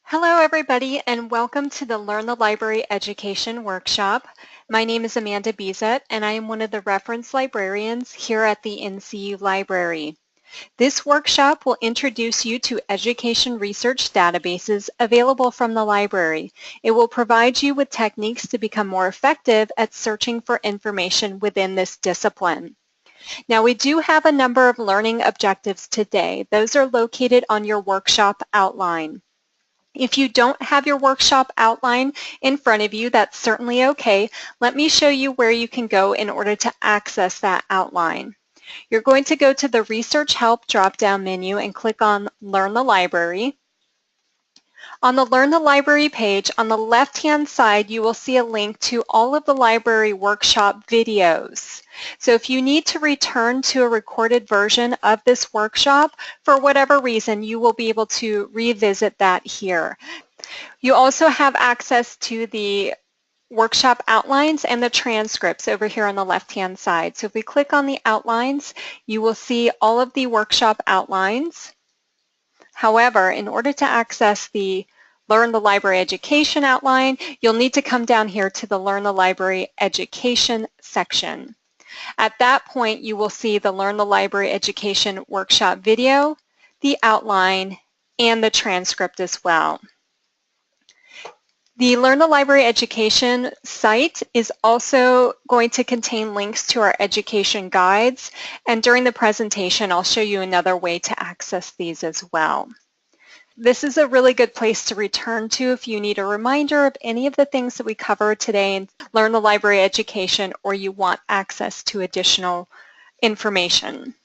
Hello everybody and welcome to the Learn the Library Education Workshop. My name is Amanda Bezet and I am one of the reference librarians here at the NCU Library. This workshop will introduce you to education research databases available from the library. It will provide you with techniques to become more effective at searching for information within this discipline. Now we do have a number of learning objectives today. Those are located on your workshop outline. If you don't have your workshop outline in front of you, that's certainly okay. Let me show you where you can go in order to access that outline. You're going to go to the Research Help drop-down menu and click on Learn the Library. On the Learn the Library page, on the left-hand side, you will see a link to all of the library workshop videos. So if you need to return to a recorded version of this workshop, for whatever reason, you will be able to revisit that here. You also have access to the workshop outlines and the transcripts over here on the left-hand side. So if we click on the outlines, you will see all of the workshop outlines. However, in order to access the Learn the Library Education outline, you'll need to come down here to the Learn the Library Education section. At that point, you will see the Learn the Library Education workshop video, the outline, and the transcript as well. The Learn the Library Education site is also going to contain links to our education guides, and during the presentation, I'll show you another way to access these as well. This is a really good place to return to if you need a reminder of any of the things that we covered today in Learn the Library Education or you want access to additional information.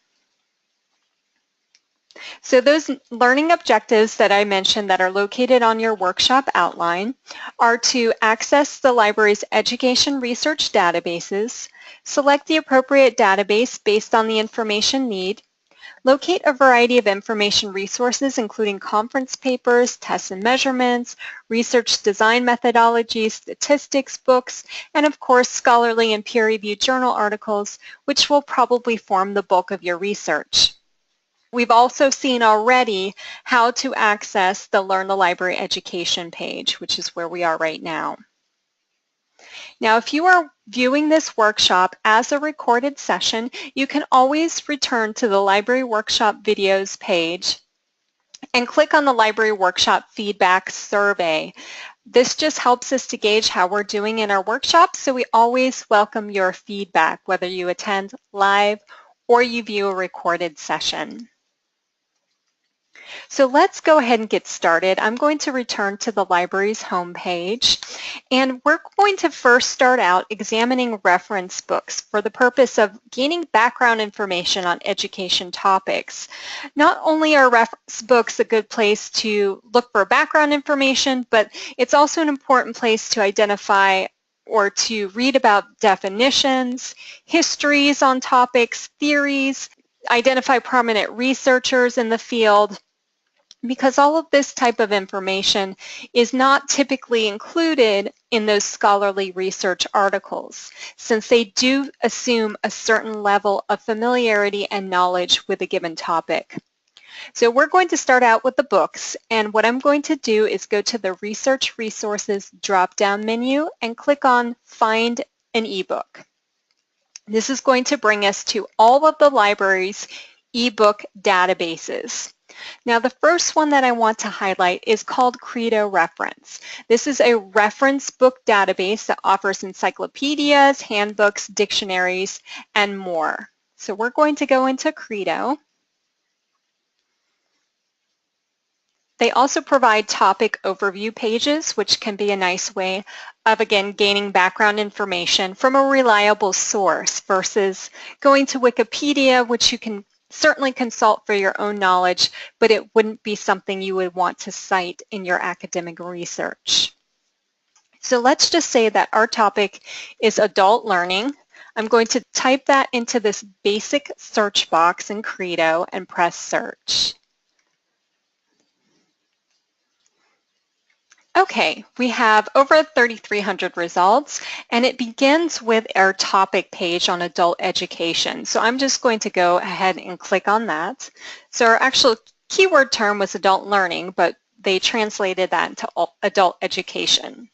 So those learning objectives that I mentioned that are located on your workshop outline are to access the library's education research databases, select the appropriate database based on the information need, locate a variety of information resources including conference papers, tests and measurements, research design methodologies, statistics, books, and of course scholarly and peer-reviewed journal articles, which will probably form the bulk of your research. We've also seen already how to access the Learn the Library Education page, which is where we are right now. Now, if you are viewing this workshop as a recorded session, you can always return to the Library Workshop Videos page and click on the Library Workshop Feedback Survey. This just helps us to gauge how we're doing in our workshop, so we always welcome your feedback, whether you attend live or you view a recorded session. So let's go ahead and get started. I'm going to return to the library's homepage, and we're going to first start out examining reference books for the purpose of gaining background information on education topics. Not only are reference books a good place to look for background information, but it's also an important place to identify or to read about definitions, histories on topics, theories, identify prominent researchers in the field, because all of this type of information is not typically included in those scholarly research articles, since they do assume a certain level of familiarity and knowledge with a given topic. So we're going to start out with the books, and what I'm going to do is go to the Research Resources drop-down menu and click on Find an eBook. This is going to bring us to all of the library's eBook databases. Now, the first one that I want to highlight is called Credo Reference. This is a reference book database that offers encyclopedias, handbooks, dictionaries, and more. So we're going to go into Credo. They also provide topic overview pages, which can be a nice way of, again, gaining background information from a reliable source versus going to Wikipedia, which you can certainly consult for your own knowledge, but it wouldn't be something you would want to cite in your academic research. So let's just say that our topic is adult learning. I'm going to type that into this basic search box in Credo and press search. Okay, we have over 3,300 results, and it begins with our topic page on adult education. So I'm just going to go ahead and click on that. So our actual keyword term was adult learning, but they translated that into adult education.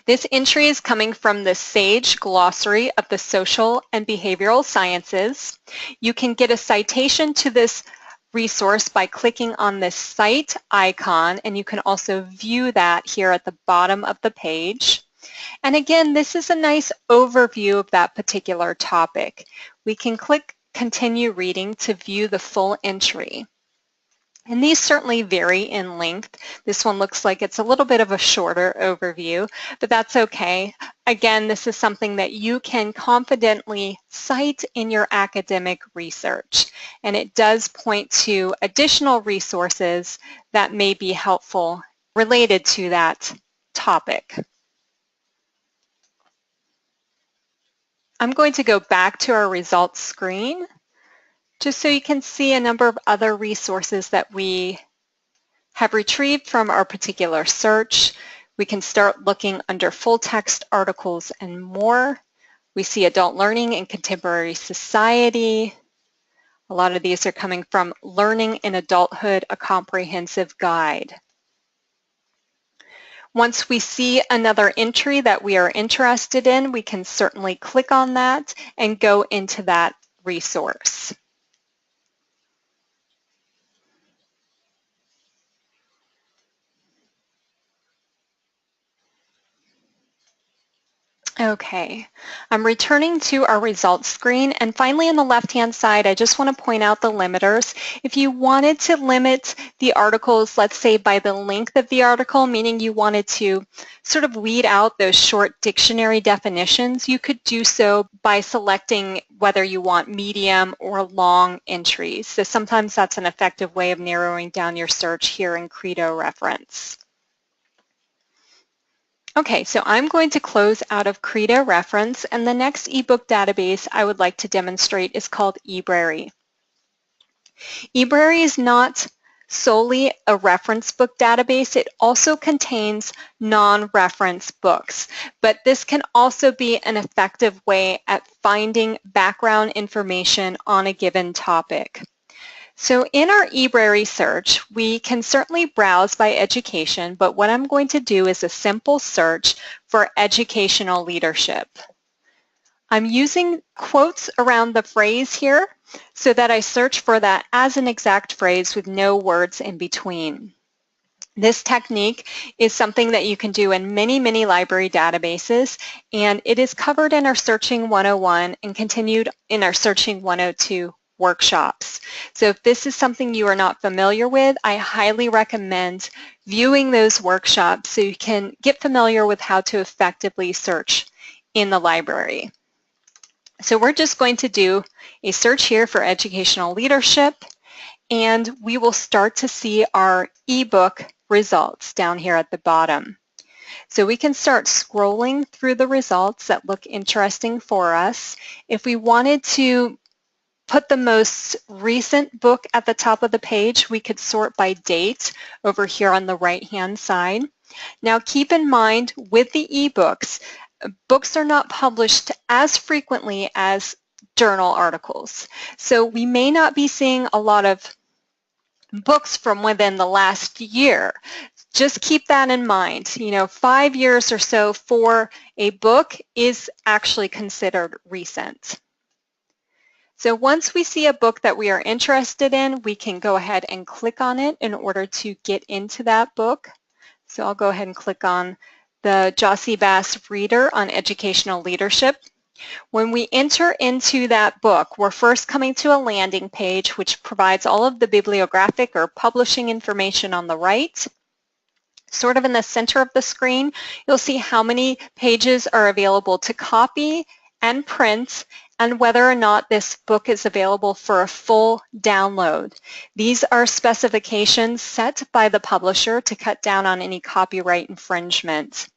This entry is coming from the SAGE Glossary of the Social and Behavioral Sciences. You can get a citation to this resource by clicking on this cite icon, and you can also view that here at the bottom of the page. And again, this is a nice overview of that particular topic. We can click Continue Reading to view the full entry. And these certainly vary in length. This one looks like it's a little bit of a shorter overview, but that's okay. Again, this is something that you can confidently cite in your academic research, and it does point to additional resources that may be helpful related to that topic. I'm going to go back to our results screen just so you can see a number of other resources that we have retrieved from our particular search. We can start looking under full text articles and more. We see adult learning in contemporary society. A lot of these are coming from Learning in Adulthood, a Comprehensive Guide. Once we see another entry that we are interested in, we can certainly click on that and go into that resource. Okay, I'm returning to our results screen, and finally on the left-hand side, I just want to point out the limiters. If you wanted to limit the articles, let's say by the length of the article, meaning you wanted to sort of weed out those short dictionary definitions, you could do so by selecting whether you want medium or long entries. So sometimes that's an effective way of narrowing down your search here in Credo reference. Okay, so I'm going to close out of Credo reference, and the next ebook database I would like to demonstrate is called ebrary. ebrary is not solely a reference book database. It also contains non-reference books, but this can also be an effective way at finding background information on a given topic. So in our ebrary search, we can certainly browse by education, but what I'm going to do is a simple search for educational leadership. I'm using quotes around the phrase here so that I search for that as an exact phrase with no words in between. This technique is something that you can do in many library databases, and it is covered in our Searching 101 and continued in our Searching 102 workshops. So if this is something you are not familiar with, I highly recommend viewing those workshops so you can get familiar with how to effectively search in the library. So we're just going to do a search here for educational leadership, and we will start to see our ebook results down here at the bottom. So we can start scrolling through the results that look interesting for us. If we wanted to put the most recent book at the top of the page, we could sort by date over here on the right-hand side. Now keep in mind with the ebooks, books are not published as frequently as journal articles. So we may not be seeing a lot of books from within the last year. Just keep that in mind. 5 years or so for a book is actually considered recent. So once we see a book that we are interested in, we can go ahead and click on it in order to get into that book. So I'll go ahead and click on the Jossie Bass Reader on Educational Leadership. When we enter into that book, we're first coming to a landing page which provides all of the bibliographic or publishing information on the right. Sort of in the center of the screen, you'll see how many pages are available to copy and print, and whether or not this book is available for a full download. These are specifications set by the publisher to cut down on any copyright infringement.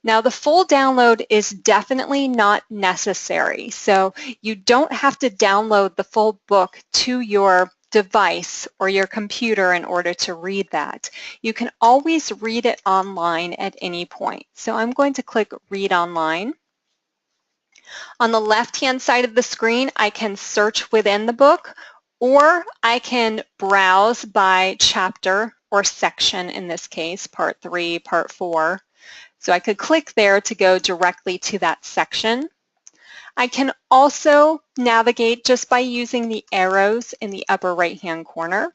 Now, the full download is definitely not necessary, so you don't have to download the full book to your device or your computer in order to read that. You can always read it online at any point. So I'm going to click Read Online. On the left-hand side of the screen, I can search within the book, or I can browse by chapter or section in this case, part 3, part 4. So I could click there to go directly to that section. I can also navigate just by using the arrows in the upper right-hand corner.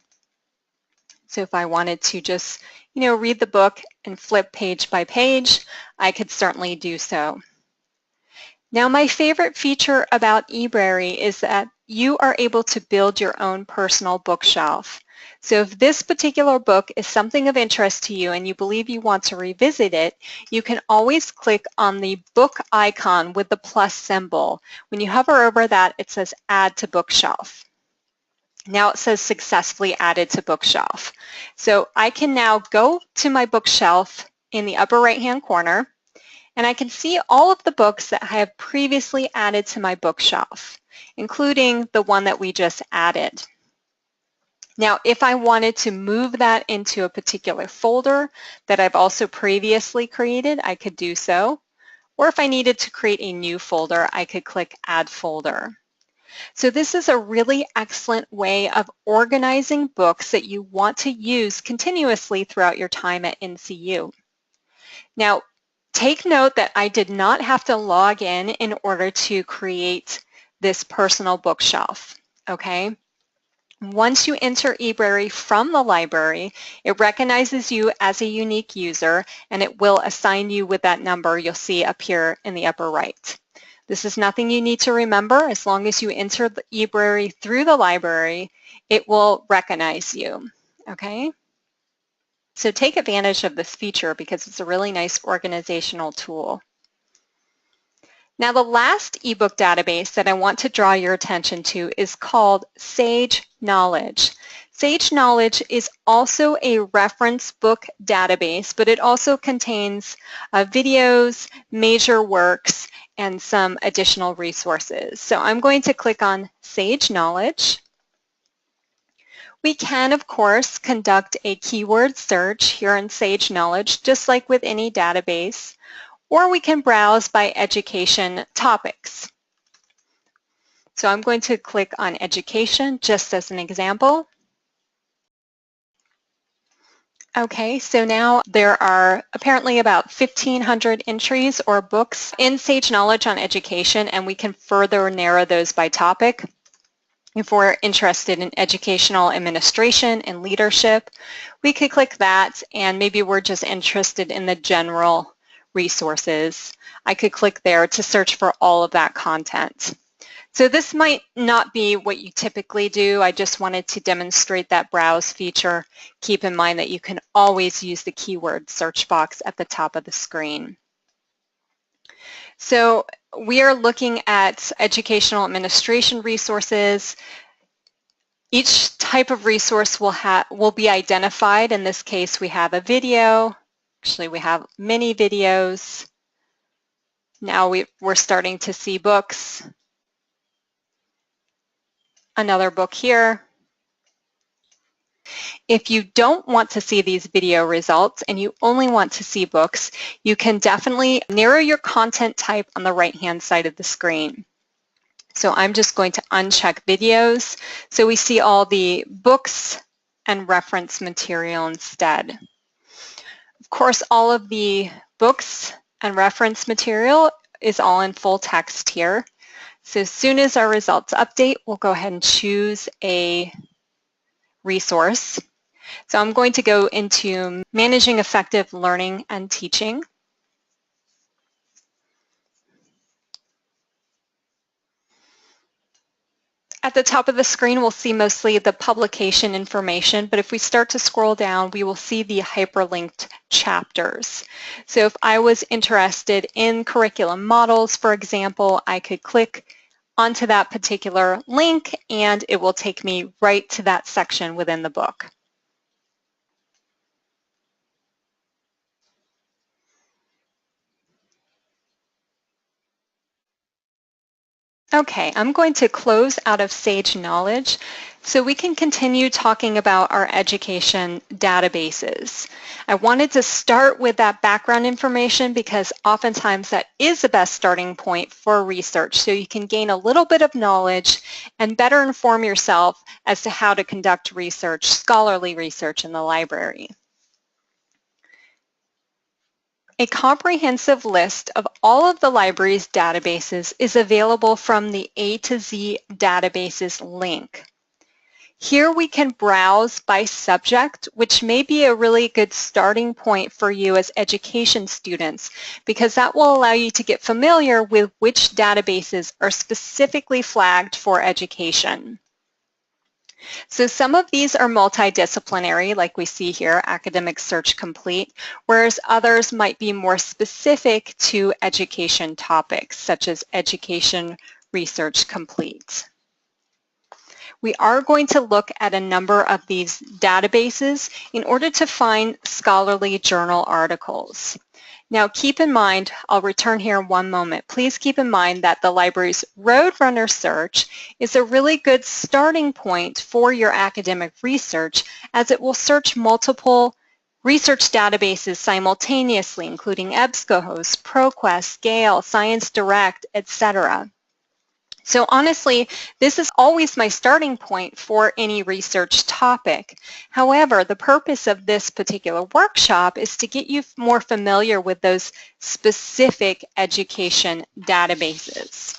So if I wanted to just, read the book and flip page by page, I could certainly do so. Now, my favorite feature about ebrary is that you are able to build your own personal bookshelf. So if this particular book is something of interest to you and you believe you want to revisit it, you can always click on the book icon with the plus symbol. When you hover over that, it says Add to Bookshelf. Now it says successfully added to bookshelf. So I can now go to my bookshelf in the upper right-hand corner, and I can see all of the books that I have previously added to my bookshelf, including the one that we just added. Now, if I wanted to move that into a particular folder that I've also previously created, I could do so. Or if I needed to create a new folder, I could click Add Folder. So this is a really excellent way of organizing books that you want to use continuously throughout your time at NCU. Now, take note that I did not have to log in order to create this personal bookshelf, okay? Once you enter ebrary from the library, it recognizes you as a unique user and it will assign you with that number you'll see up here in the upper right. This is nothing you need to remember. As long as you enter the ebrary through the library, it will recognize you, okay? So take advantage of this feature because it's a really nice organizational tool. Now, the last ebook database that I want to draw your attention to is called Sage Knowledge. Sage Knowledge is also a reference book database, but it also contains videos, major works, and some additional resources. So I'm going to click on Sage Knowledge. We can, of course, conduct a keyword search here in Sage Knowledge, just like with any database, or we can browse by education topics. So I'm going to click on education just as an example. Okay, so now there are apparently about 1,500 entries or books in Sage Knowledge on education, and we can further narrow those by topic. If we're interested in educational administration and leadership, we could click that, and maybe we're just interested in the general resources. I could click there to search for all of that content. So this might not be what you typically do. I just wanted to demonstrate that browse feature. Keep in mind that you can always use the keyword search box at the top of the screen. So we are looking at educational administration resources. Each type of resource will be identified. In this case, we have a video. Actually, we have many videos. Now we're starting to see books. Another book here. If you don't want to see these video results and you only want to see books, you can definitely narrow your content type on the right-hand side of the screen. So I'm just going to uncheck videos so we see all the books and reference material instead. Of course, all of the books and reference material is all in full text here. So as soon as our results update, we'll go ahead and choose a resource. So I'm going to go into Managing Effective Learning and Teaching. At the top of the screen, we'll see mostly the publication information, but if we start to scroll down, we will see the hyperlinked chapters. So if I was interested in curriculum models, for example, I could click onto that particular link and it will take me right to that section within the book. Okay, I'm going to close out of Sage Knowledge So we can continue talking about our education databases. I wanted to start with that background information because oftentimes that is the best starting point for research, so you can gain a little bit of knowledge and better inform yourself as to how to conduct research, scholarly research in the library. A comprehensive list of all of the library's databases is available from the A to Z databases link. Here we can browse by subject, which may be a really good starting point for you as education students, because that will allow you to get familiar with which databases are specifically flagged for education. So some of these are multidisciplinary, like we see here, Academic Search Complete, whereas others might be more specific to education topics, such as Education Research Complete. We are going to look at a number of these databases in order to find scholarly journal articles. Now keep in mind, I'll return here in one moment, please keep in mind that the library's Roadrunner search is a really good starting point for your academic research, as it will search multiple research databases simultaneously, including EBSCOhost, ProQuest, Gale, ScienceDirect, etc. So honestly, this is always my starting point for any research topic. However, the purpose of this particular workshop is to get you more familiar with those specific education databases.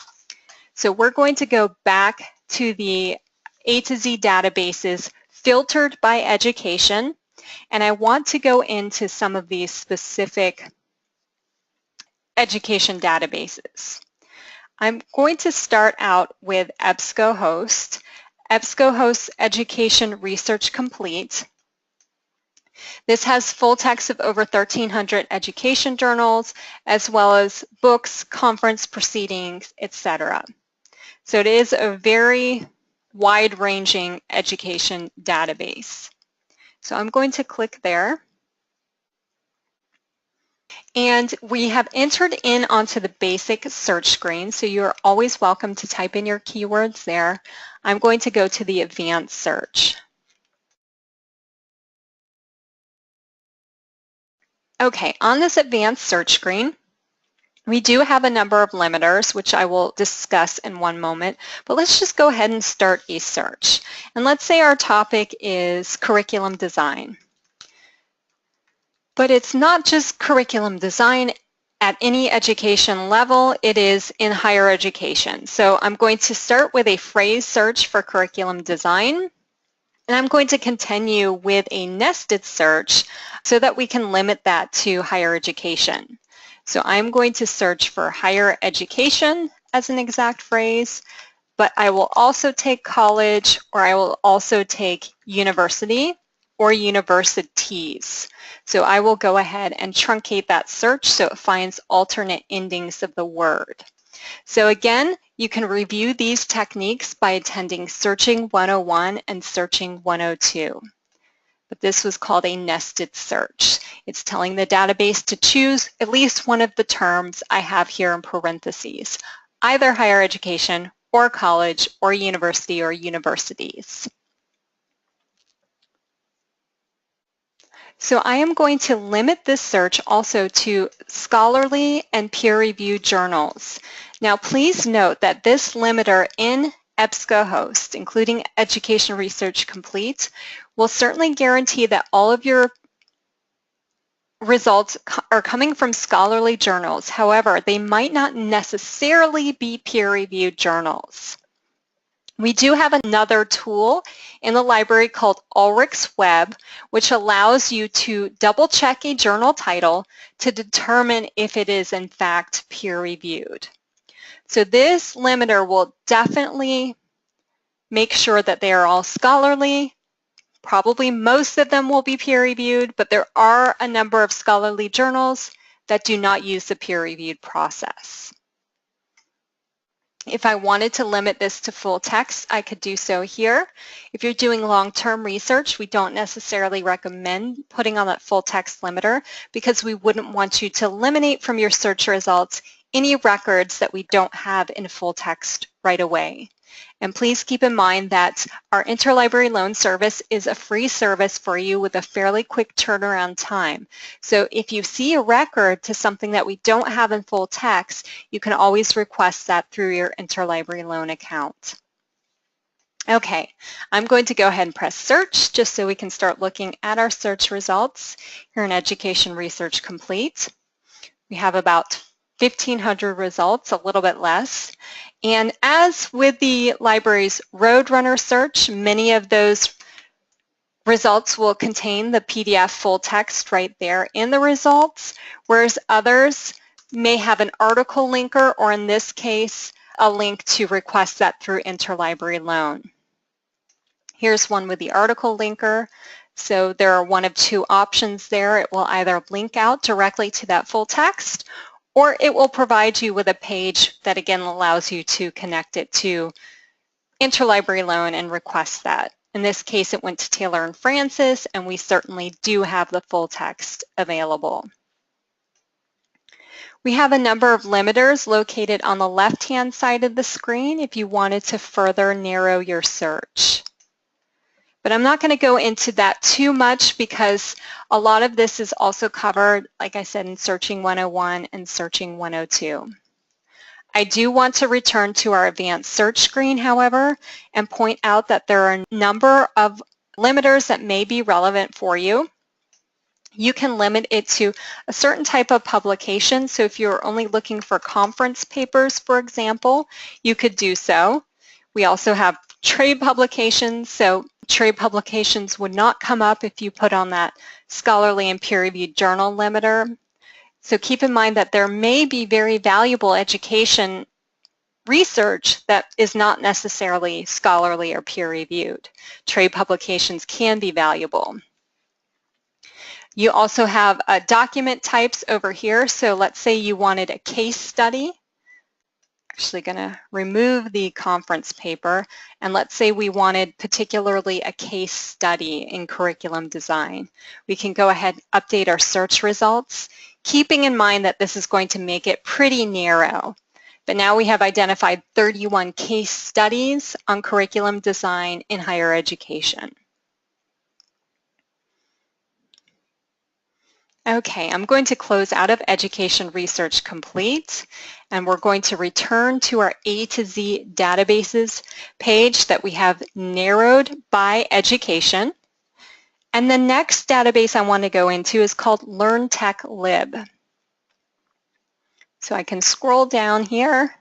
So we're going to go back to the A to Z databases filtered by education, and I want to go into some of these specific education databases. I'm going to start out with EBSCOhost, EBSCOhost Education Research Complete. This has full text of over 1,300 education journals, as well as books, conference proceedings, etc. So it is a very wide-ranging education database. So I'm going to click there. And we have entered in onto the basic search screen, so you're always welcome to type in your keywords there. I'm going to go to the advanced search. Okay, on this advanced search screen, we do have a number of limiters, which I will discuss in one moment, but let's just go ahead and start a search. And let's say our topic is curriculum design. But it's not just curriculum design at any education level, it is in higher education. So I'm going to start with a phrase search for curriculum design, and I'm going to continue with a nested search so that we can limit that to higher education. So I'm going to search for higher education as an exact phrase, but I will also take college, or I will also take university or universities. So I will go ahead and truncate that search so it finds alternate endings of the word. So again, you can review these techniques by attending Searching 101 and Searching 102. But this was called a nested search. It's telling the database to choose at least one of the terms I have here in parentheses, either higher education or college or university or universities. So I am going to limit this search also to scholarly and peer-reviewed journals. Now please note that this limiter in EBSCOhost, including Education Research Complete, will certainly guarantee that all of your results are coming from scholarly journals. However, they might not necessarily be peer-reviewed journals. We do have another tool in the library called Ulrich's Web, which allows you to double-check a journal title to determine if it is in fact peer-reviewed. So this limiter will definitely make sure that they are all scholarly. Probably most of them will be peer-reviewed, but there are a number of scholarly journals that do not use the peer-reviewed process. If I wanted to limit this to full text, I could do so here. If you're doing long-term research, we don't necessarily recommend putting on that full text limiter because we wouldn't want you to eliminate from your search results any records that we don't have in full text right away. And please keep in mind that our interlibrary loan service is a free service for you with a fairly quick turnaround time. So if you see a record to something that we don't have in full text, you can always request that through your interlibrary loan account. Okay, I'm going to go ahead and press search just so we can start looking at our search results here in Education Research Complete. We have about 1,500 results, a little bit less. And as with the library's Roadrunner search, many of those results will contain the PDF full text right there in the results, whereas others may have an article linker, or in this case, a link to request that through interlibrary loan. Here's one with the article linker. So there are one of two options there. It will either link out directly to that full text, or it will provide you with a page that again allows you to connect it to interlibrary loan and request that. In this case, it went to Taylor and Francis, and we certainly do have the full text available. We have a number of limiters located on the left-hand side of the screen if you wanted to further narrow your search. But I'm not going to go into that too much because a lot of this is also covered, like I said, in Searching 101 and Searching 102. I do want to return to our advanced search screen, however, and point out that there are a number of limiters that may be relevant for you. You can limit it to a certain type of publication. So if you're only looking for conference papers, for example, you could do so. We also have trade publications, so trade publications would not come up if you put on that scholarly and peer-reviewed journal limiter. So keep in mind that there may be very valuable education research that is not necessarily scholarly or peer-reviewed. Trade publications can be valuable. You also have document types over here. So let's say you wanted a case study. Actually going to remove the conference paper, and let's say we wanted particularly a case study in curriculum design. We can go ahead and update our search results, keeping in mind that this is going to make it pretty narrow. But now we have identified 31 case studies on curriculum design in higher education. Okay, I'm going to close out of Education Research Complete, and we're going to return to our A to Z databases page that we have narrowed by education. And the next database I want to go into is called Learn Tech Lib. So I can scroll down here.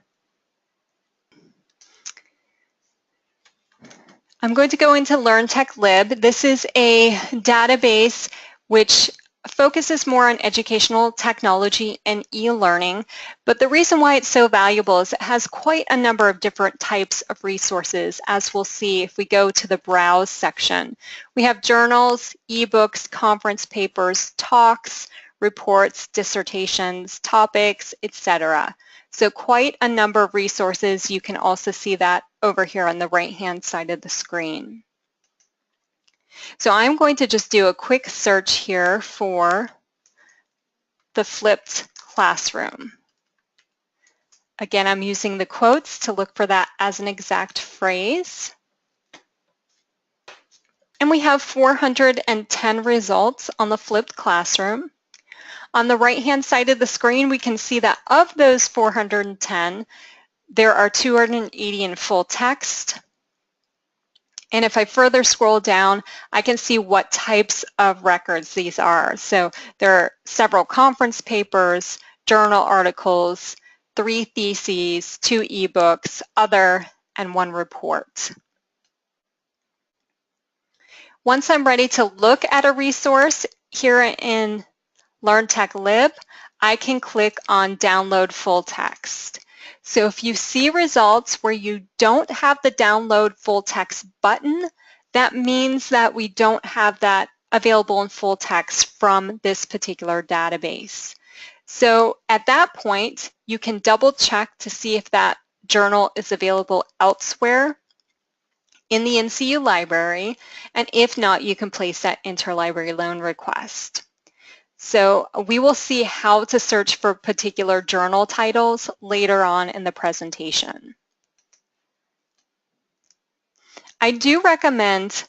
I'm going to go into Learn Tech Lib. This is a database which focuses more on educational technology and e-learning, but the reason why it's so valuable is it has quite a number of different types of resources, as we'll see if we go to the Browse section. We have journals, ebooks, conference papers, talks, reports, dissertations, topics, etc. So quite a number of resources. You can also see that over here on the right-hand side of the screen. So I'm going to just do a quick search here for the flipped classroom. Again, I'm using the quotes to look for that as an exact phrase. And we have 410 results on the flipped classroom. On the right-hand side of the screen, we can see that of those 410, there are 280 in full text. And if I further scroll down, I can see what types of records these are. So there are several conference papers, journal articles, 3 theses, 2 ebooks, other, and 1 report. Once I'm ready to look at a resource here in Learn Tech Lib, I can click on Download Full Text. So if you see results where you don't have the Download Full Text button, that means that we don't have that available in full text from this particular database. So at that point, you can double check to see if that journal is available elsewhere in the NCU library, and if not, you can place that interlibrary loan request. So we will see how to search for particular journal titles later on in the presentation. I do recommend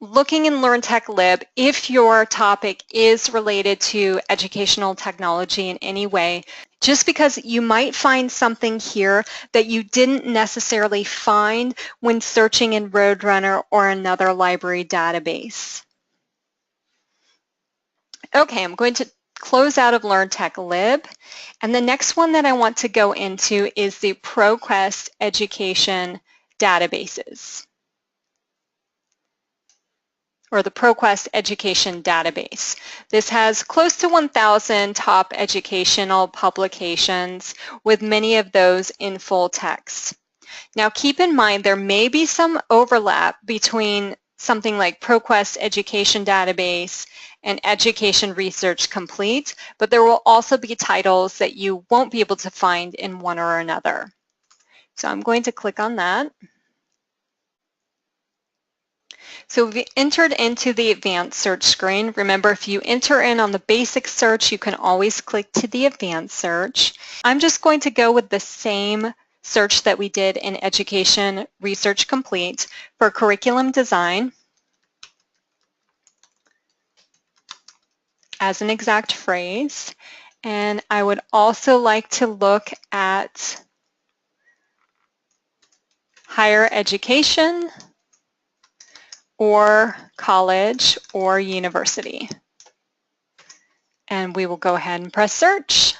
looking in Learn Tech Lib if your topic is related to educational technology in any way, just because you might find something here that you didn't necessarily find when searching in Roadrunner or another library database. Okay, I'm going to close out of Learn Tech Lib, and the next one that I want to go into is the ProQuest education databases, or the ProQuest education database. This has close to 1,000 top educational publications, with many of those in full text. Now keep in mind there may be some overlap between something like ProQuest education database and Education Research Complete, but there will also be titles that you won't be able to find in one or another. So I'm going to click on that. So we've entered into the advanced search screen. Remember, if you enter in on the basic search, you can always click to the advanced search. I'm just going to go with the same search that we did in Education Research Complete for curriculum design as an exact phrase. And I would also like to look at higher education or college or university. And we will go ahead and press search.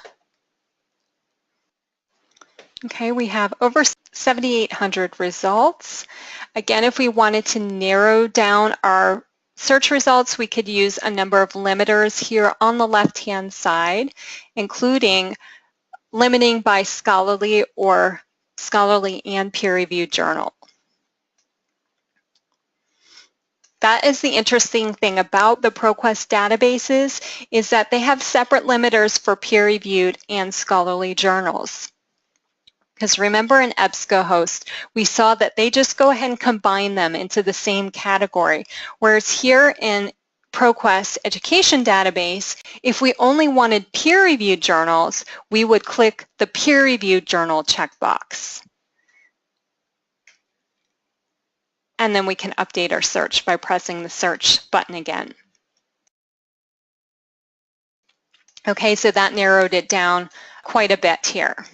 Okay, we have over 7,800 results. Again, if we wanted to narrow down our search results, we could use a number of limiters here on the left-hand side, including limiting by scholarly or scholarly and peer-reviewed journal. That is the interesting thing about the ProQuest databases, is that they have separate limiters for peer-reviewed and scholarly journals. Because remember in EBSCOhost, we saw that they just go ahead and combine them into the same category, whereas here in ProQuest Education Database, if we only wanted peer-reviewed journals, we would click the peer-reviewed journal checkbox. And then we can update our search by pressing the search button again. Okay, so that narrowed it down quite a bit here.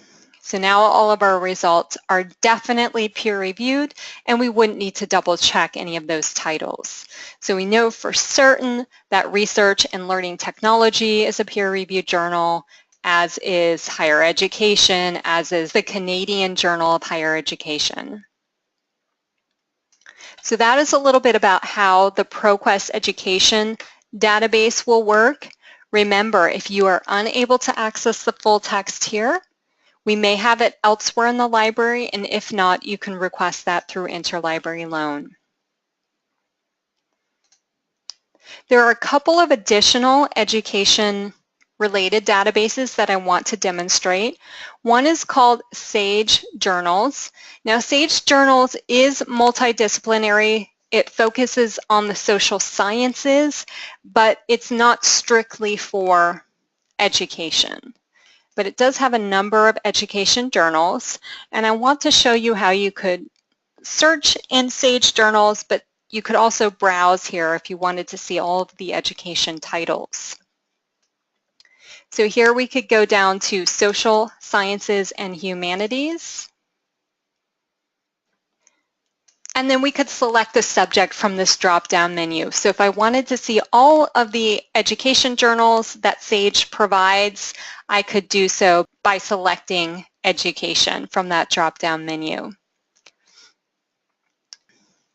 So now all of our results are definitely peer-reviewed, and we wouldn't need to double check any of those titles. So we know for certain that Research and Learning Technology is a peer-reviewed journal, as is Higher Education, as is the Canadian Journal of Higher Education. So that is a little bit about how the ProQuest Education database will work. Remember, if you are unable to access the full text here, we may have it elsewhere in the library, and if not, you can request that through Interlibrary loan. There are a couple of additional education-related databases that I want to demonstrate. One is called Sage Journals. Now, Sage Journals is multidisciplinary. It focuses on the social sciences, but it's not strictly for education. But it does have a number of education journals, and I want to show you how you could search in Sage Journals, but you could also browse here if you wanted to see all of the education titles. So here we could go down to Social Sciences and Humanities, and then we could select the subject from this drop-down menu. So if I wanted to see all of the education journals that Sage provides, I could do so by selecting Education from that drop-down menu.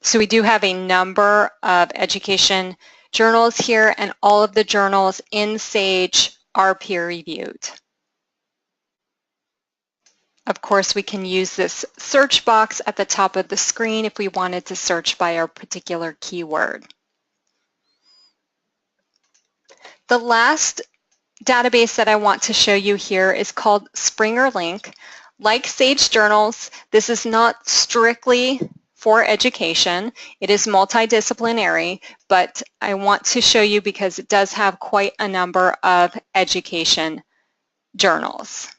So we do have a number of education journals here, and all of the journals in Sage are peer-reviewed. Of course, we can use this search box at the top of the screen if we wanted to search by our particular keyword. The last database that I want to show you here is called Springerlink. Like Sage Journals, this is not strictly for education. It is multidisciplinary, but I want to show you because it does have quite a number of education journals.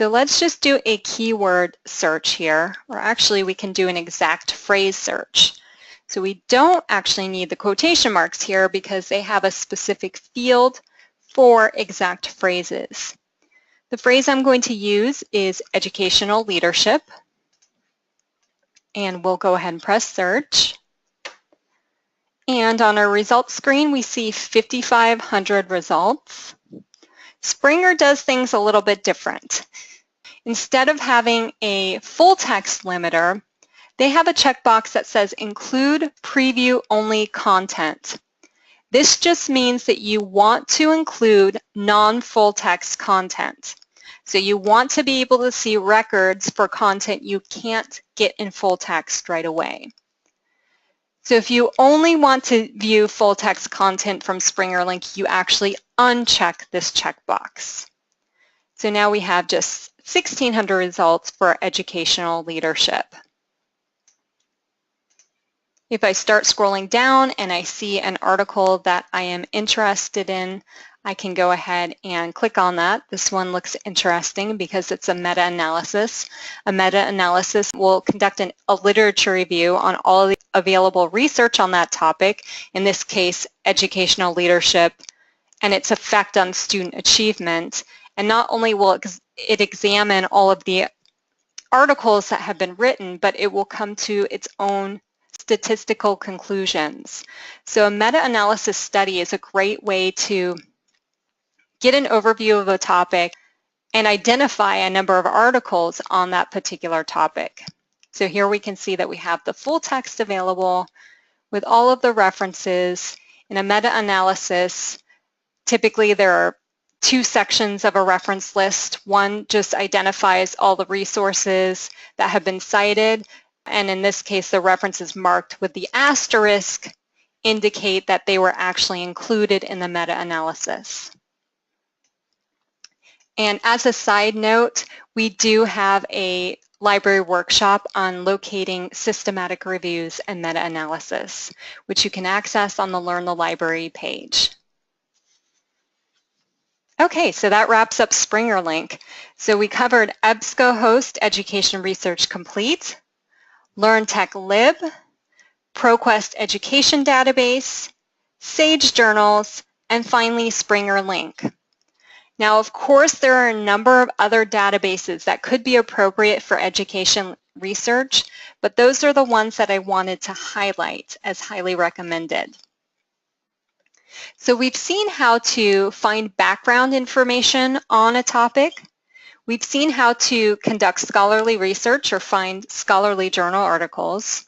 So let's just do a keyword search here, or actually we can do an exact phrase search. So we don't actually need the quotation marks here because they have a specific field for exact phrases. The phrase I'm going to use is educational leadership, and we'll go ahead and press search. And on our results screen, we see 5,500 results. Springer does things a little bit different. Instead of having a full text limiter, they have a checkbox that says include preview only content. This just means that you want to include non-full text content. So you want to be able to see records for content you can't get in full text right away. So if you only want to view full text content from Springerlink, you actually uncheck this checkbox. So now we have just 1,600 results for educational leadership. If I start scrolling down and I see an article that I am interested in, I can go ahead and click on that. This one looks interesting because it's a meta-analysis. A meta-analysis will conduct a literature review on all of the available research on that topic, in this case, educational leadership, and its effect on student achievement. And not only will it examine all of the articles that have been written, but it will come to its own statistical conclusions. So a meta-analysis study is a great way to get an overview of a topic and identify a number of articles on that particular topic. So here we can see that we have the full text available with all of the references. In a meta-analysis, typically there are two sections of a reference list. One just identifies all the resources that have been cited, and in this case the references marked with the asterisk indicate that they were actually included in the meta-analysis. And as a side note, we do have a library workshop on locating systematic reviews and meta-analysis, which you can access on the Learn the Library page. Okay, so that wraps up Springerlink. So we covered EBSCOhost Education Research Complete, Learn Tech Lib, ProQuest Education Database, Sage Journals, and finally Springerlink. Now, of course, there are a number of other databases that could be appropriate for education research, but those are the ones that I wanted to highlight as highly recommended. So we've seen how to find background information on a topic. We've seen how to conduct scholarly research or find scholarly journal articles.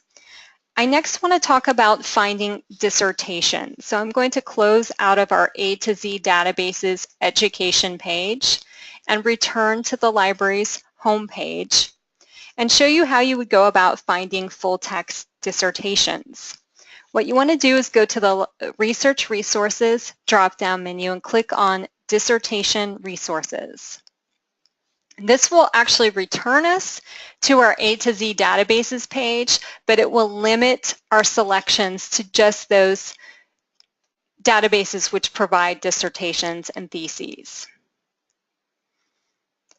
I next want to talk about finding dissertations. So I'm going to close out of our A to Z databases education page and return to the library's homepage and show you how you would go about finding full text dissertations. What you want to do is go to the Research Resources drop-down menu and click on Dissertation Resources. This will actually return us to our A to Z databases page, but it will limit our selections to just those databases which provide dissertations and theses.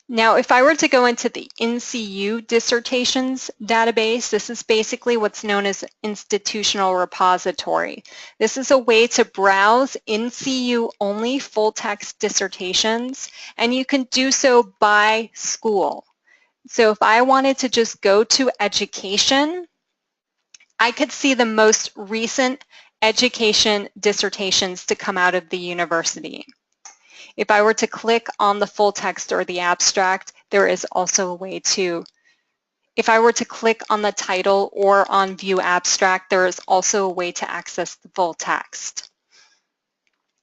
Now, if I were to go into the NCU dissertations database, this is basically what's known as institutional repository. This is a way to browse NCU-only full-text dissertations, and you can do so by school. So if I wanted to just go to education, I could see the most recent education dissertations to come out of the university. If I were to click on the full text or the abstract, there is also a way to, if I were to click on the title or on View Abstract, there is also a way to access the full text.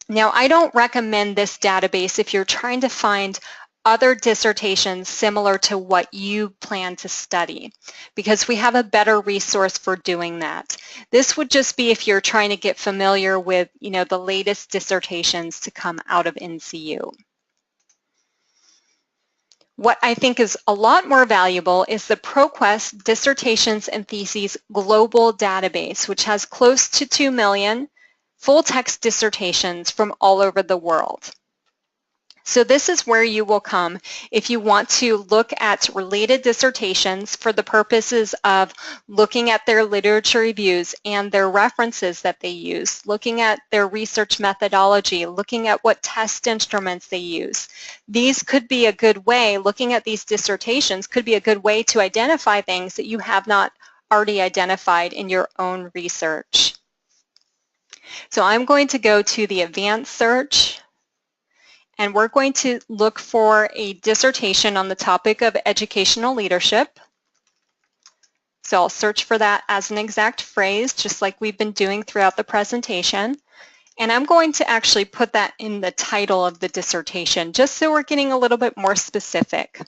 Now, I don't recommend this database if you're trying to find other dissertations similar to what you plan to study, because we have a better resource for doing that. This would just be if you're trying to get familiar with, the latest dissertations to come out of NCU. What I think is a lot more valuable is the ProQuest Dissertations and Theses Global Database, which has close to 2 million full-text dissertations from all over the world. So this is where you will come if you want to look at related dissertations for the purposes of looking at their literature reviews and their references that they use, looking at their research methodology, looking at what test instruments they use. These could be a good way, looking at these dissertations could be a good way to identify things that you have not already identified in your own research. So I'm going to go to the advanced search, and we're going to look for a dissertation on the topic of educational leadership. So I'll search for that as an exact phrase, just like we've been doing throughout the presentation. And I'm going to actually put that in the title of the dissertation, just so we're getting a little bit more specific.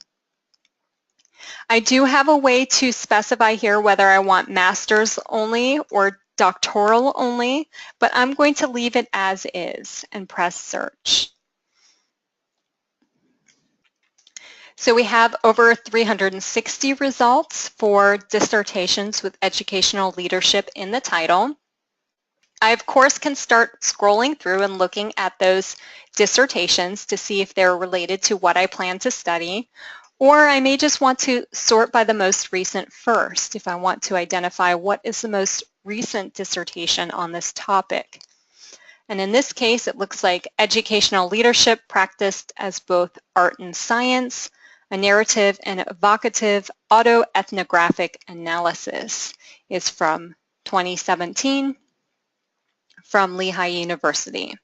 I do have a way to specify here whether I want master's only or doctoral only, but I'm going to leave it as is and press search. So we have over 360 results for dissertations with educational leadership in the title. I, of course, can start scrolling through and looking at those dissertations to see if they're related to what I plan to study, or I may just want to sort by the most recent first if I want to identify what is the most recent dissertation on this topic. And in this case, it looks like educational leadership practiced as both art and science, a narrative and evocative autoethnographic analysis is from 2017 from Lehigh University.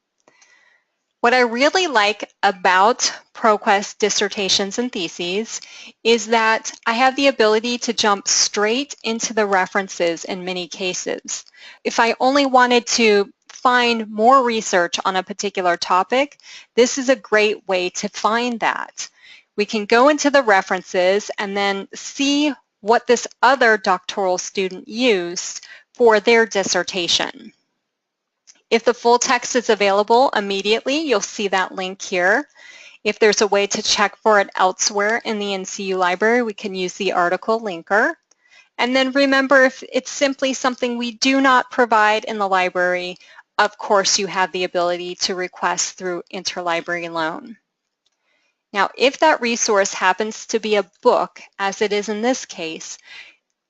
What I really like about ProQuest dissertations and theses is that I have the ability to jump straight into the references in many cases. If I only wanted to find more research on a particular topic, this is a great way to find that. We can go into the references and then see what this other doctoral student used for their dissertation. If the full text is available immediately, you'll see that link here. If there's a way to check for it elsewhere in the NCU library, we can use the article linker. And then remember, if it's simply something we do not provide in the library, of course you have the ability to request through interlibrary loan. Now, if that resource happens to be a book, as it is in this case,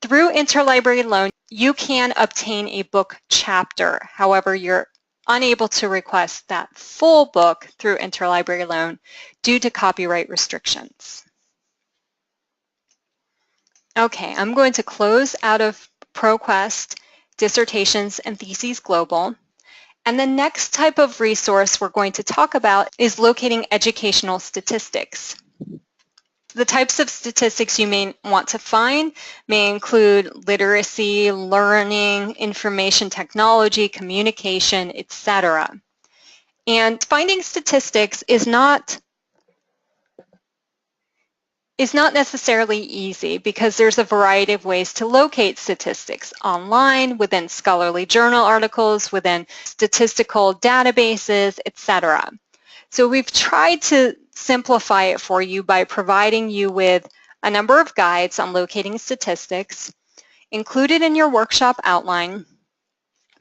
through interlibrary loan, you can obtain a book chapter. However, you're unable to request that full book through interlibrary loan due to copyright restrictions. Okay, I'm going to close out of ProQuest Dissertations and Theses Global. And the next type of resource we're going to talk about is locating educational statistics. The types of statistics you may want to find may include literacy, learning, information technology, communication, etc. And finding statistics is not necessarily easy because there's a variety of ways to locate statistics online, within scholarly journal articles, within statistical databases, etc. So we've tried to simplify it for you by providing you with a number of guides on locating statistics. Included in your workshop outline,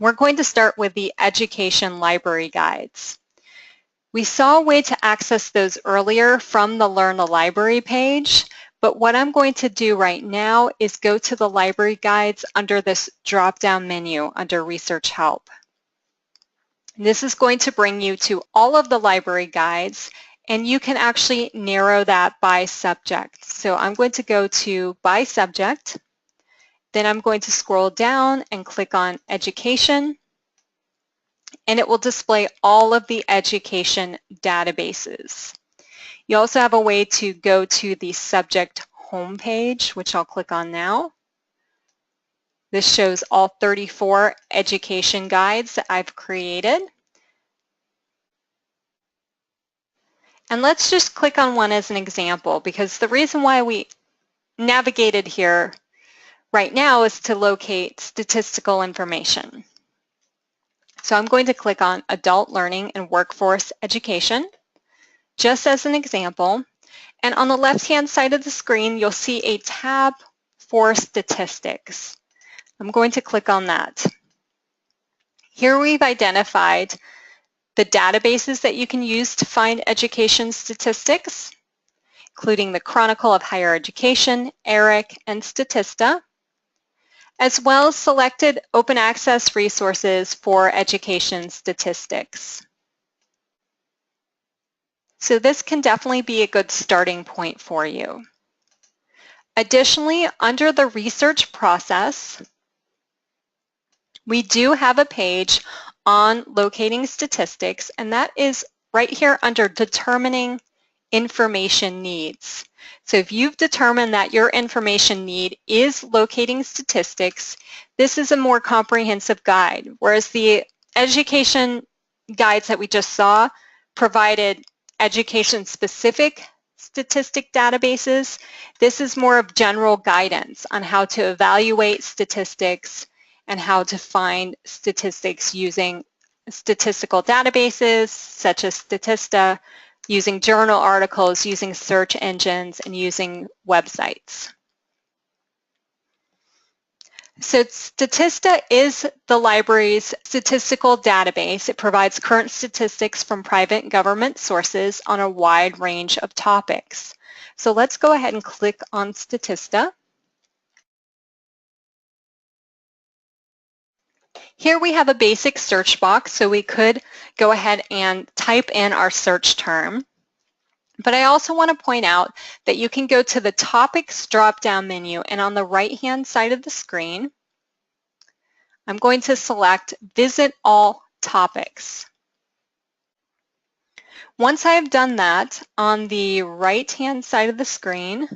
we're going to start with the education library guides. We saw a way to access those earlier from the Learn the Library page, but what I'm going to do right now is go to the library guides under this drop-down menu under Research Help. This is going to bring you to all of the library guides, and you can actually narrow that by subject. So I'm going to go to by subject, then I'm going to scroll down and click on Education, and it will display all of the education databases. You also have a way to go to the subject homepage, which I'll click on now. This shows all 34 education guides that I've created. And let's just click on one as an example, because the reason why we navigated here right now is to locate statistical information. So I'm going to click on Adult Learning and Workforce Education, just as an example. And on the left-hand side of the screen, you'll see a tab for statistics. I'm going to click on that. Here we've identified the databases that you can use to find education statistics, including the Chronicle of Higher Education, ERIC, and Statista, as well as selected open access resources for education statistics. So this can definitely be a good starting point for you. Additionally, under the research process, we do have a page on locating statistics, and that is right here under determining information needs. So if you've determined that your information need is locating statistics, this is a more comprehensive guide, whereas the education guides that we just saw provided education-specific statistic databases. This is more of general guidance on how to evaluate statistics and how to find statistics using statistical databases such as Statista, using journal articles, using search engines, and using websites. So Statista is the library's statistical database. It provides current statistics from private and government sources on a wide range of topics. So let's go ahead and click on Statista. Here we have a basic search box, so we could go ahead and type in our search term. But I also want to point out that you can go to the Topics drop-down menu, and on the right-hand side of the screen, I'm going to select Visit All Topics. Once I have done that, on the right-hand side of the screen,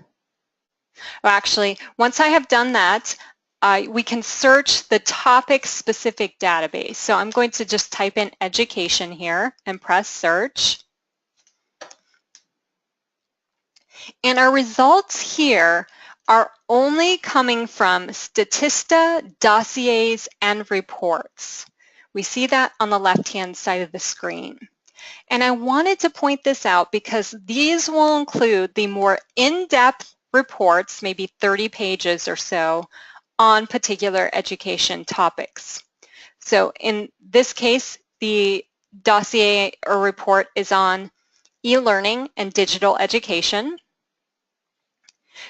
or actually, once I have done that, we can search the topic-specific database. So I'm going to just type in education here and press search. And our results here are only coming from Statista, dossiers, and reports. We see that on the left-hand side of the screen. And I wanted to point this out because these will include the more in-depth reports, maybe 30 pages or so, on particular education topics. So in this case, the dossier or report is on e-learning and digital education.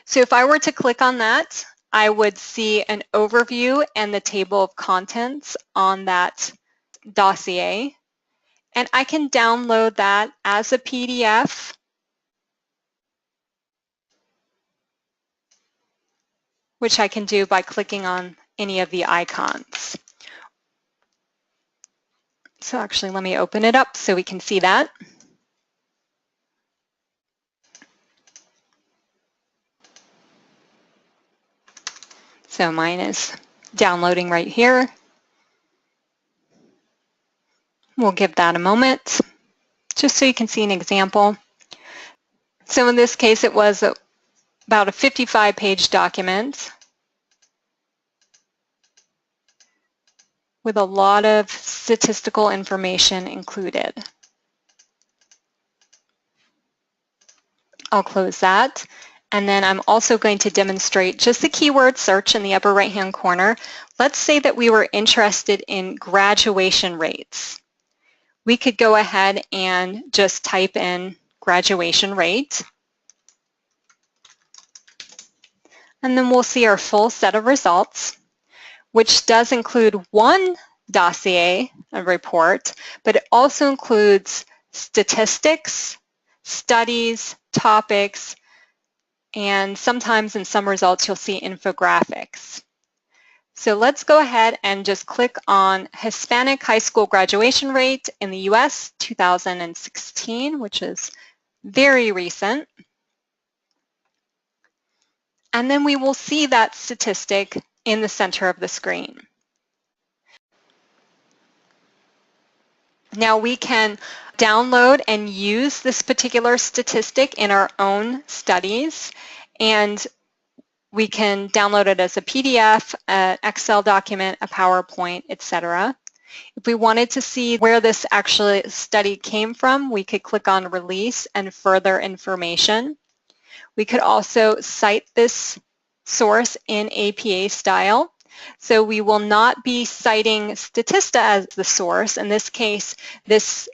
So if I were to click on that, I would see an overview and the table of contents on that dossier. And I can download that as a PDF, which I can do by clicking on any of the icons. So actually, let me open it up so we can see that. So mine is downloading right here. We'll give that a moment, just so you can see an example. So in this case, it was about a 55-page document with a lot of statistical information included. I'll close that. And then I'm also going to demonstrate just the keyword search in the upper right-hand corner. Let's say that we were interested in graduation rates. We could go ahead and just type in graduation rate. And then we'll see our full set of results, which does include one dossier, a report, but it also includes statistics, studies, topics, and sometimes in some results you'll see infographics. So let's go ahead and just click on Hispanic high school graduation rate in the US 2016, which is very recent. And then we will see that statistic in the center of the screen. Now we can download and use this particular statistic in our own studies, and we can download it as a PDF, an Excel document, a PowerPoint, etc. If we wanted to see where this actual study came from, we could click on Release and Further Information. We could also cite this source in APA style. So we will not be citing Statista as the source. In this case, this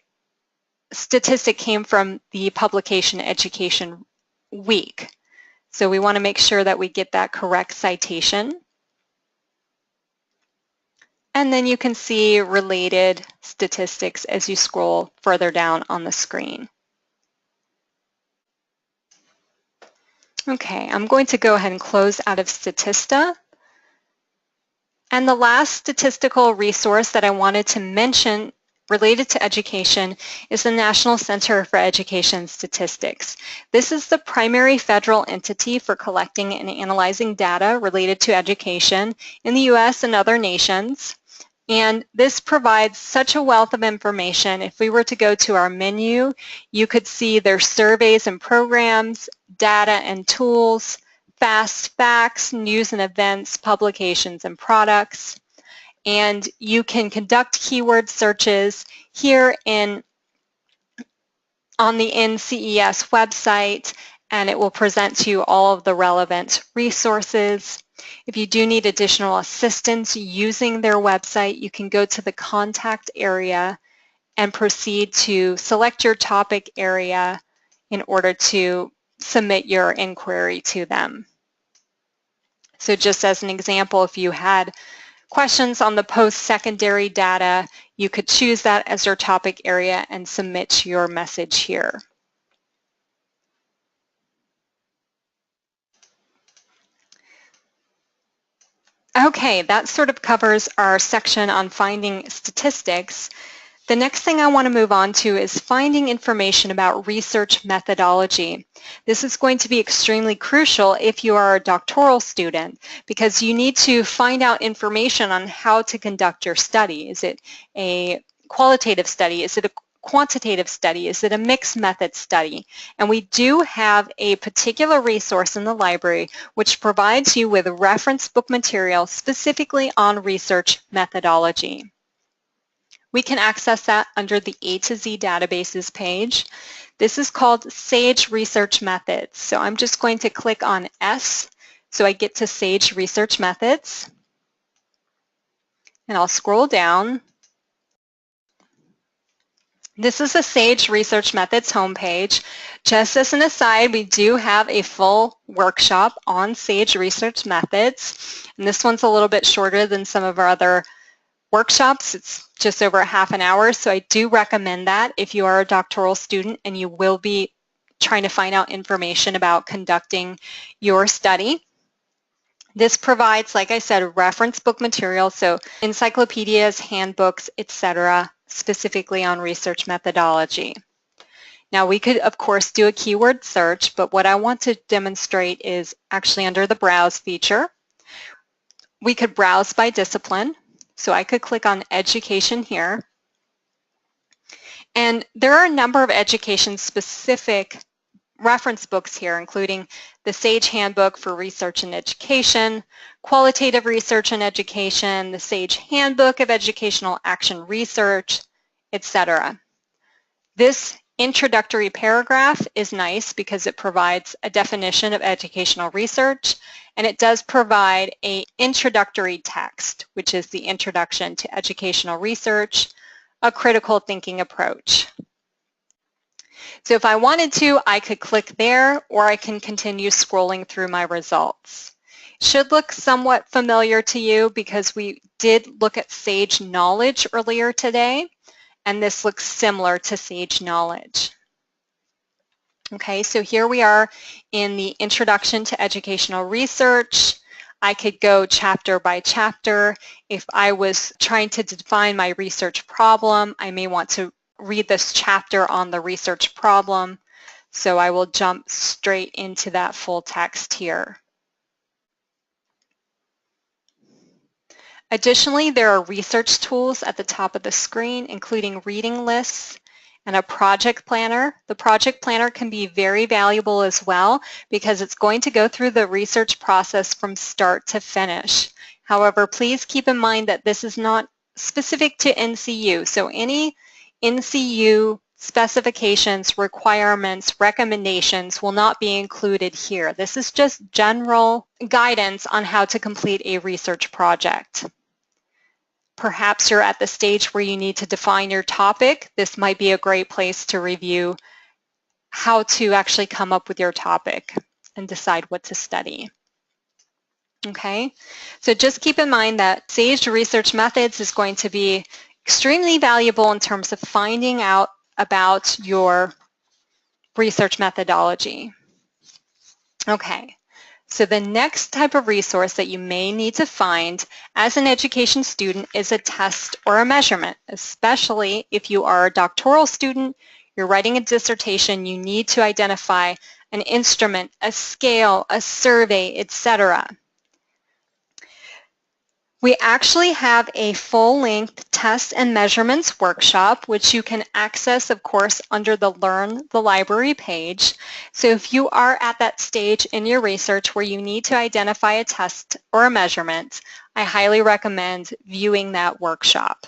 statistic came from the publication Education Week. So we want to make sure that we get that correct citation. And then you can see related statistics as you scroll further down on the screen. Okay, I'm going to go ahead and close out of Statista. And the last statistical resource that I wanted to mention related to education is the National Center for Education Statistics. This is the primary federal entity for collecting and analyzing data related to education in the US and other nations. And this provides such a wealth of information. If we were to go to our menu, you could see their surveys and programs, data and tools, fast facts, news and events, publications and products. And you can conduct keyword searches here on the NCES website, and it will present to you all of the relevant resources. If you do need additional assistance using their website, you can go to the contact area and proceed to select your topic area in order to submit your inquiry to them. So just as an example, if you had questions on the post-secondary data, you could choose that as your topic area and submit your message here. Okay, that sort of covers our section on finding statistics. The next thing I want to move on to is finding information about research methodology. This is going to be extremely crucial if you are a doctoral student, because you need to find out information on how to conduct your study. Is it a qualitative study? Is it a quantitative study? Is it a mixed method study? And we do have a particular resource in the library which provides you with reference book material specifically on research methodology. We can access that under the A to Z databases page. This is called Sage Research Methods. So I'm just going to click on S so I get to Sage Research Methods. And I'll scroll down. This is a Sage Research Methods homepage. Just as an aside, we do have a full workshop on Sage Research Methods. And this one's a little bit shorter than some of our other workshops. It's just over half an hour, so I do recommend that if you are a doctoral student and you will be trying to find out information about conducting your study. This provides, like I said, reference book material, so encyclopedias, handbooks, etc., specifically on research methodology. Now we could, of course, do a keyword search, but what I want to demonstrate is actually under the Browse feature. We could browse by discipline. So I could click on Education here. And there are a number of education-specific reference books here, including the Sage Handbook for Research and Education, Qualitative Research and Education, the Sage Handbook of Educational Action Research, etc. This introductory paragraph is nice because it provides a definition of educational research, and it does provide an introductory text, which is the Introduction to Educational Research, a critical thinking approach. So if I wanted to, I could click there, or I can continue scrolling through my results. It should look somewhat familiar to you because we did look at Sage Knowledge earlier today, and this looks similar to Sage Knowledge. Okay, so here we are in the Introduction to Educational Research. I could go chapter by chapter. If I was trying to define my research problem, I may want to read this chapter on the research problem. So I will jump straight into that full text here. Additionally, there are research tools at the top of the screen, including reading lists and a project planner. The project planner can be very valuable as well because it's going to go through the research process from start to finish. However, please keep in mind that this is not specific to NCU. So any NCU specifications, requirements, recommendations will not be included here. This is just general guidance on how to complete a research project. perhaps you're at the stage where you need to define your topic, this might be a great place to review how to actually come up with your topic and decide what to study. Okay, so just keep in mind that Sage Research Methods is going to be extremely valuable in terms of finding out about your research methodology. Okay, so the next type of resource that you may need to find as an education student is a test or a measurement, especially if you are a doctoral student, you're writing a dissertation, you need to identify an instrument, a scale, a survey, etc. We actually have a full-length test and measurements workshop, which you can access, of course, under the Learn the Library page. So if you are at that stage in your research where you need to identify a test or a measurement, I highly recommend viewing that workshop.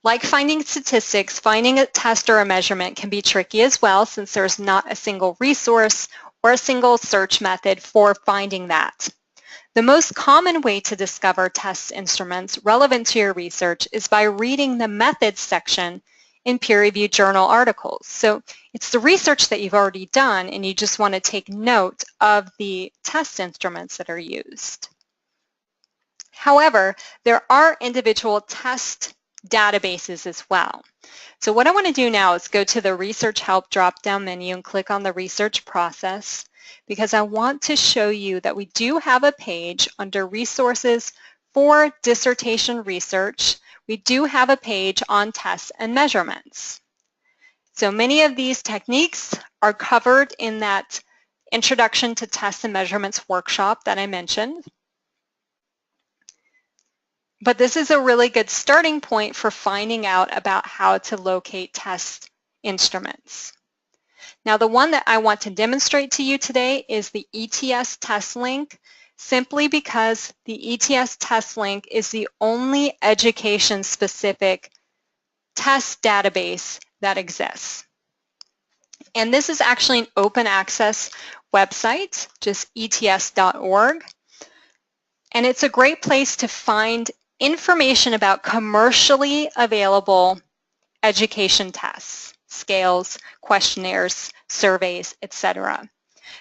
Like finding statistics, finding a test or a measurement can be tricky as well, since there's not a single resource or a single search method for finding that. The most common way to discover test instruments relevant to your research is by reading the methods section in peer-reviewed journal articles. So it's the research that you've already done and you just want to take note of the test instruments that are used. However, there are individual test databases as well. So what I want to do now is go to the Research Help drop-down menu and click on the research process, because I want to show you that we do have a page under resources for dissertation research. We do have a page on tests and measurements. So many of these techniques are covered in that Introduction to Tests and Measurements workshop that I mentioned. But this is a really good starting point for finding out about how to locate test instruments. Now, the one that I want to demonstrate to you today is the ETS test link, simply because the ETS test link is the only education-specific test database that exists. And this is actually an open access website, just ets.org. And it's a great place to find information about commercially available education tests, scales, questionnaires, surveys, etc.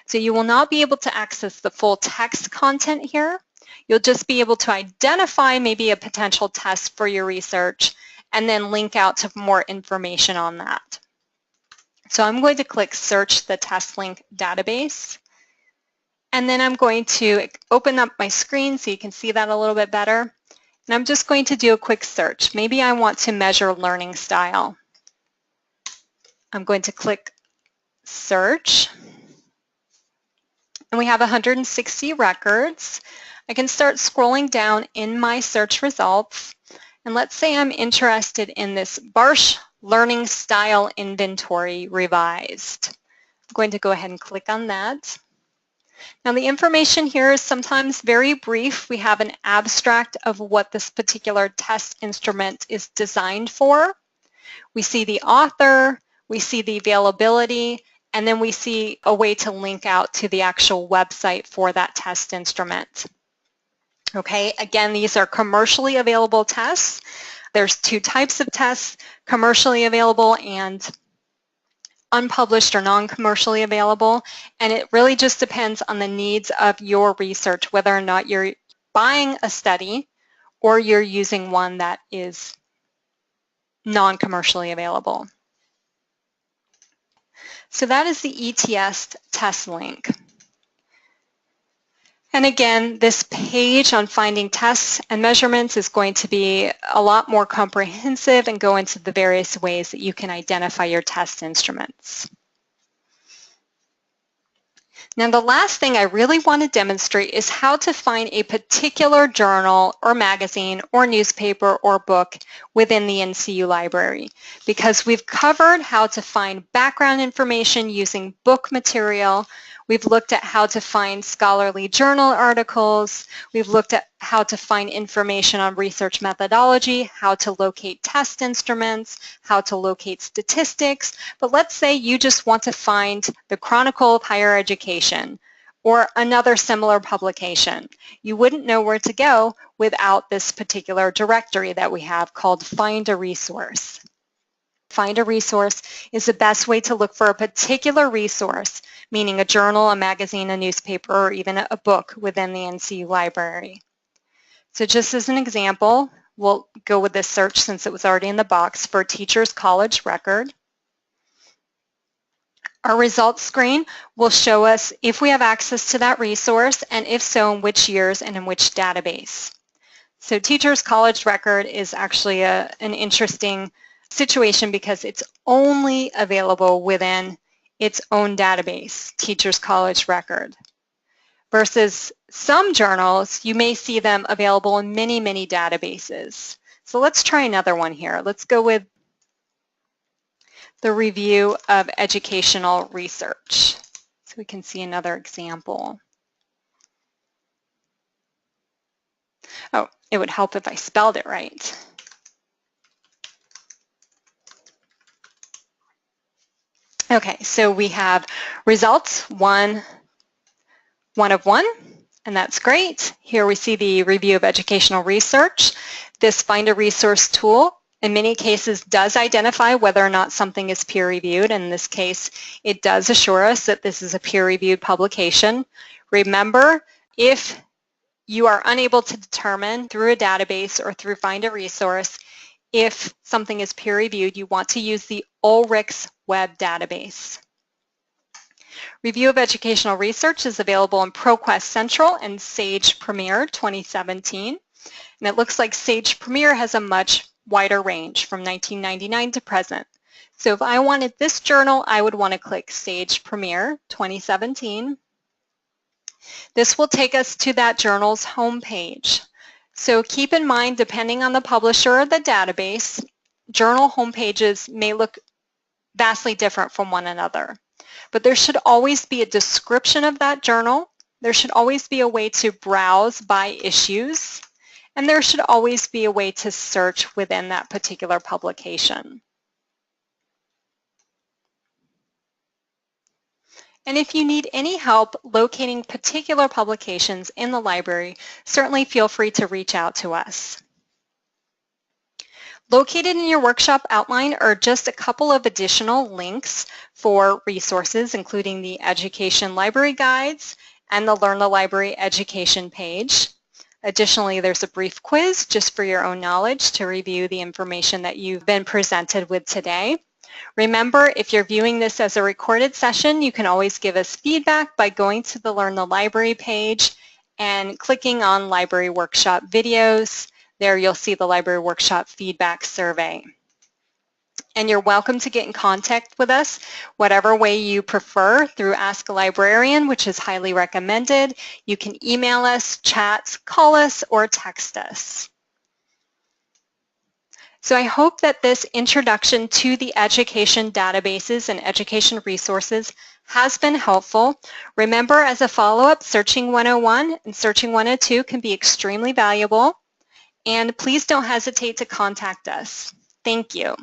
So you will not be able to access the full text content here. You'll just be able to identify maybe a potential test for your research and then link out to more information on that. So I'm going to click Search the Test Link Database. And then I'm going to open up my screen so you can see that a little bit better. And I'm just going to do a quick search. Maybe I want to measure learning style. I'm going to click Search. And we have 160 records. I can start scrolling down in my search results. And let's say I'm interested in this Barsh Learning Style Inventory Revised. I'm going to go ahead and click on that. Now, the information here is sometimes very brief. We have an abstract of what this particular test instrument is designed for. We see the author, we see the availability, and then we see a way to link out to the actual website for that test instrument. Okay, again, these are commercially available tests. There's two types of tests, commercially available and unpublished or non-commercially available, and it really just depends on the needs of your research, whether or not you're buying a study or you're using one that is non-commercially available. So that is the ETS test link. And again, this page on finding tests and measurements is going to be a lot more comprehensive and go into the various ways that you can identify your test instruments. Now, the last thing I really want to demonstrate is how to find a particular journal or magazine or newspaper or book within the NCU library, because we've covered how to find background information using book material. We've looked at how to find scholarly journal articles. We've looked at how to find information on research methodology, how to locate test instruments, how to locate statistics. But let's say you just want to find the Chronicle of Higher Education or another similar publication. You wouldn't know where to go without this particular directory that we have called Find a Resource. Find a Resource is the best way to look for a particular resource, meaning a journal, a magazine, a newspaper, or even a book within the NCU library. So just as an example, we'll go with this search since it was already in the box for Teachers College Record. Our results screen will show us if we have access to that resource, and if so, in which years and in which database. So Teachers College Record is actually an interesting situation because it's only available within its own database, Teachers College Record. Versus some journals, you may see them available in many, many databases. So let's try another one here. Let's go with the Review of Educational Research. So we can see another example. Oh, it would help if I spelled it right. Okay, so we have results, one of one, and that's great. Here we see the Review of Educational Research. This Find a Resource tool in many cases does identify whether or not something is peer-reviewed. In this case, it does assure us that this is a peer-reviewed publication. Remember, if you are unable to determine through a database or through Find a Resource if something is peer-reviewed, you want to use the Ulrich's web database. Review of Educational Research is available in ProQuest Central and Sage Premier 2017. And it looks like Sage Premier has a much wider range from 1999 to present. So if I wanted this journal, I would want to click Sage Premier 2017. This will take us to that journal's homepage. So keep in mind, depending on the publisher or the database, journal homepages may look vastly different from one another. But there should always be a description of that journal. There should always be a way to browse by issues. And there should always be a way to search within that particular publication. And if you need any help locating particular publications in the library, certainly feel free to reach out to us. Located in your workshop outline are just a couple of additional links for resources, including the Education Library Guides and the Learn the Library Education page. Additionally, there's a brief quiz just for your own knowledge to review the information that you've been presented with today. Remember, if you're viewing this as a recorded session, you can always give us feedback by going to the Learn the Library page and clicking on Library Workshop Videos. There you'll see the Library Workshop Feedback Survey. And you're welcome to get in contact with us whatever way you prefer through Ask a Librarian, which is highly recommended. You can email us, chat, call us, or text us. So I hope that this introduction to the education databases and education resources has been helpful. Remember, as a follow-up, Searching 101 and Searching 102 can be extremely valuable. And please don't hesitate to contact us. Thank you.